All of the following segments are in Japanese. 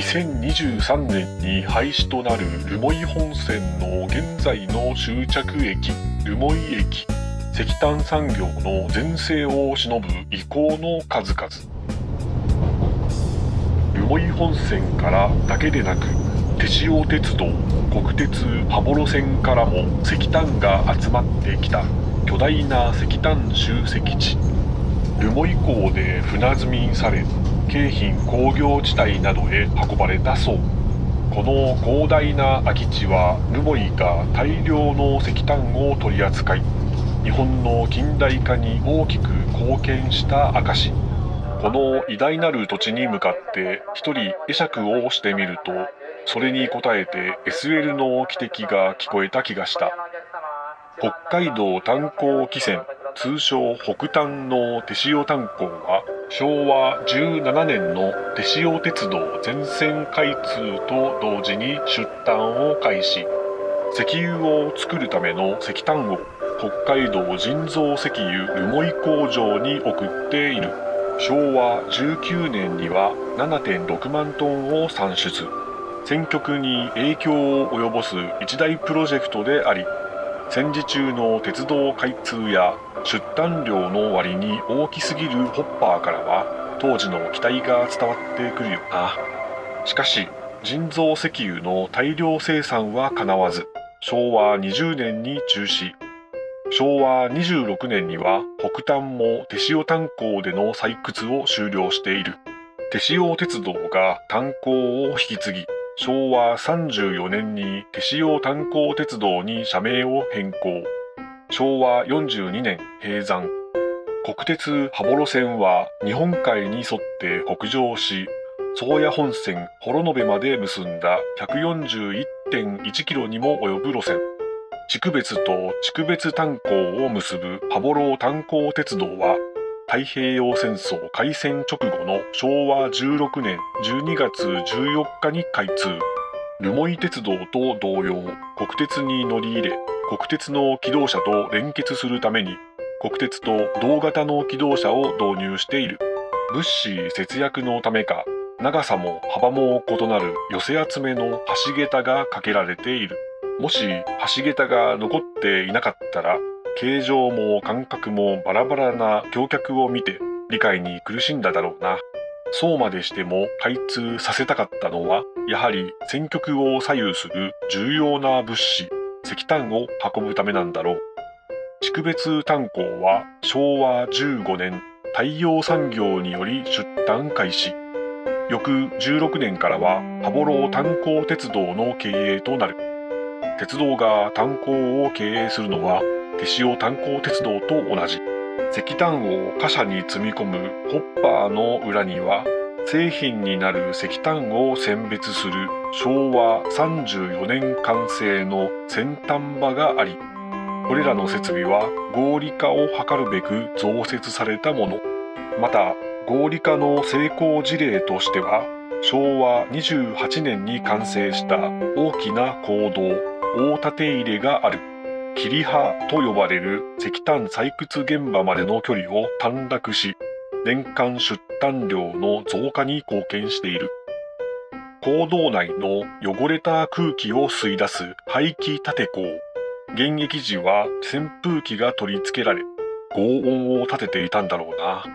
2023年に廃止となる留萌本線の現在の終着駅留萌駅、石炭産業の全盛を偲ぶ遺構の数々。留萌本線からだけでなく、手塩鉄道、国鉄羽幌線からも石炭が集まってきた巨大な石炭集積地。留萌港で船積みされ、京浜工業地帯などへ運ばれたそう。この広大な空き地は留萌が大量の石炭を取り扱い、日本の近代化に大きく貢献した証。この偉大なる土地に向かって一人会釈をしてみると、それに応えて SL の汽笛が聞こえた気がした。北海道炭鉱汽船、通称北炭の手塩炭鉱は、昭和17年の手塩鉄道全線開通と同時に出炭を開始。石油を作るための石炭を北海道人造石油留萌工場に送っている。昭和19年には 7.6 万トンを産出。戦局に影響を及ぼす一大プロジェクトであり、戦時中の鉄道開通や出炭量の割に大きすぎるホッパーからは当時の期待が伝わってくるよな。しかし人造石油の大量生産はかなわず、昭和20年に中止。昭和26年には北炭も手塩炭鉱での採掘を終了している。手塩鉄道が炭鉱を引き継ぎ、昭和34年に手塩炭鉱鉄道に社名を変更。昭和42年閉山。国鉄羽幌線は日本海に沿って北上し、宗谷本線幌延まで結んだ 141.1 キロにも及ぶ路線。筑別と筑別炭鉱を結ぶ羽幌炭鉱鉄道は、太平洋戦争開戦直後の昭和16年12月14日に開通。留萌鉄道と同様、国鉄に乗り入れ、国鉄の気動車と連結するために、国鉄と同型の気動車を導入している。物資節約のためか、長さも幅も異なる寄せ集めの橋桁がかけられている。もし橋桁が残っていなかったら、形状も間隔もバラバラな橋脚を見て理解に苦しんだだろうな。そうまでしても開通させたかったのは、やはり戦局を左右する重要な物資、石炭を運ぶためなんだろう。筑別炭鉱は昭和15年、太陽産業により出炭開始。翌16年からは羽幌炭鉱鉄道の経営となる。鉄道が炭鉱を経営するのは手塩炭鉱鉄道と同じ。石炭を貨車に積み込むホッパーの裏には、製品になる石炭を選別する昭和34年完成の選炭場があり、これらの設備は合理化を図るべく増設されたもの。また合理化の成功事例としては、昭和28年に完成した大きな坑道、大縦入れがある。切刃と呼ばれる石炭採掘現場までの距離を短絡し、年間出炭量の増加に貢献している。坑道内の汚れた空気を吸い出す排気立坑。現役時は扇風機が取り付けられ、轟音を立てていたんだろうな。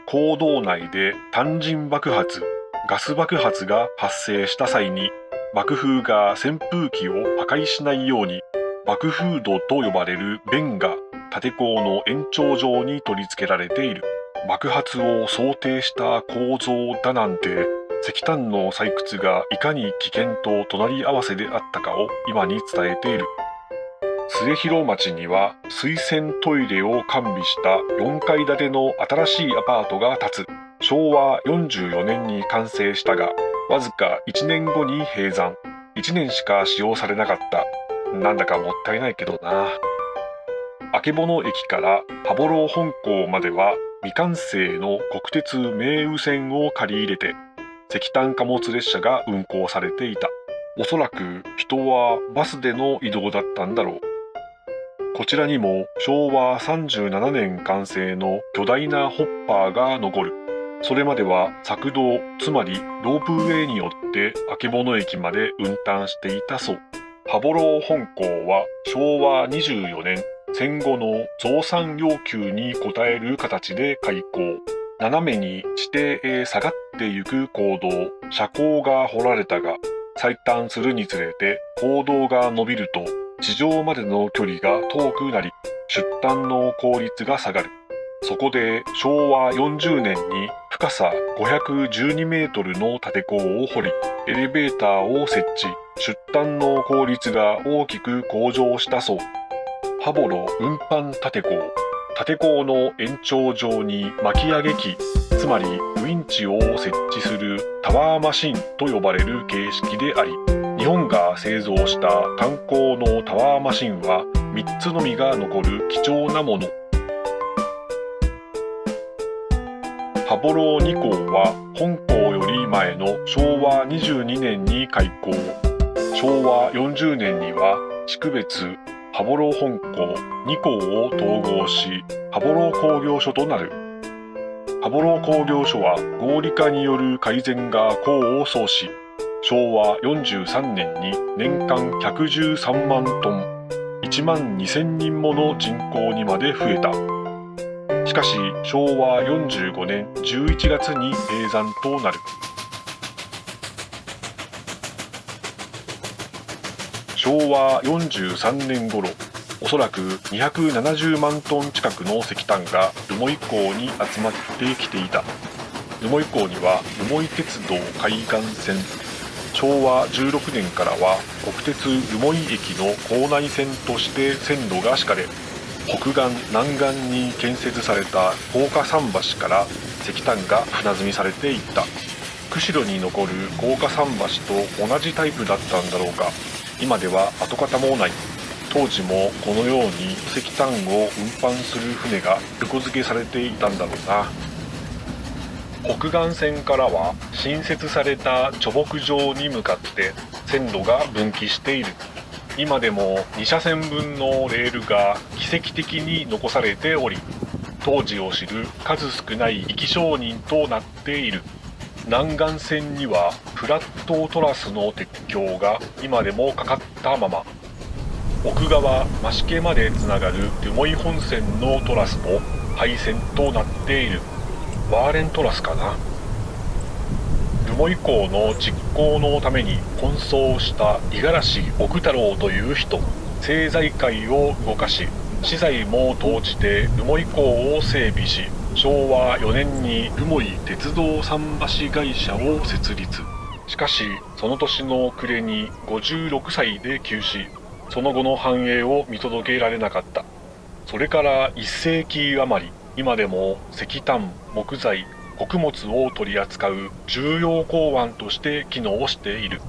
坑道内で単陣爆発、ガス爆発が発生した際に、爆風が扇風機を破壊しないように、爆風土と呼ばれる弁が立坑の延長上に取り付けられている。爆発を想定した構造だなんて、石炭の採掘がいかに危険と隣り合わせであったかを今に伝えている。末広町には水洗トイレを完備した4階建ての新しいアパートが建つ。昭和44年に完成したが、わずか1年後に閉山。1年しか使用されなかった。なんだかもったいないけどな。曙駅から羽幌本港までは未完成の国鉄名羽線を借り入れて、石炭貨物列車が運行されていた。おそらく人はバスでの移動だったんだろう。こちらにも昭和37年完成の巨大なホッパーが残る。それまでは索道、つまりロープウェイによって曙駅まで運搬していたそう。羽幌本校は昭和24年、戦後の増産要求に応える形で開校。斜めに地底へ下がってゆく坑道、斜坑が掘られたが、最短するにつれて坑道が伸びると地上までの距離が遠くなり、出端の効率が下がる。そこで昭和40年に深さ512メートルの縦坑を掘り、エレベーターを設置、出端の効率が大きく向上したそう。羽幌運搬縦坑。縦坑の延長上に巻き上げ機、つまりウインチを設置するタワーマシンと呼ばれる形式であり、日本が製造した炭鉱のタワーマシンは3つのみが残る貴重なもの。羽幌2校は本校より前の昭和22年に開校。昭和40年には地区別羽幌本校2校を統合し、羽幌工業所となる。羽幌工業所は合理化による改善が功を奏し、昭和43年に年間113万トン、1万2000人もの人口にまで増えた。しかし昭和45年11月に閉山となる。昭和43年頃、おそらく270万トン近くの石炭が留萌港に集まってきていた。留萌港には留萌鉄道海岸線、昭和16年からは国鉄留萌駅の構内線として線路が敷かれ、北岸南岸に建設された高架桟橋から石炭が船積みされていった。釧路に残る高架桟橋と同じタイプだったんだろうが、今では跡形もない。当時もこのように石炭を運搬する船が横付けされていたんだろうな。北岸線からは新設された貯木場に向かって線路が分岐している。今でも2車線分のレールが奇跡的に残されており、当時を知る数少ない生き証人となっている。南岸線にはフラットトラスの鉄橋が今でもかかったまま。奥側増毛までつながる留萌本線のトラスも廃線となっている。ワーレントラスかな。留萌港の実行のために奔走した五十嵐奥太郎という人、政財界を動かし、私財も投じて留萌港を整備し、昭和4年に留萌鉄道桟橋会社を設立。しかしその年の暮れに56歳で急死、その後の繁栄を見届けられなかった。それから1世紀余り、今でも石炭、木材、穀物を取り扱う重要港湾として機能している。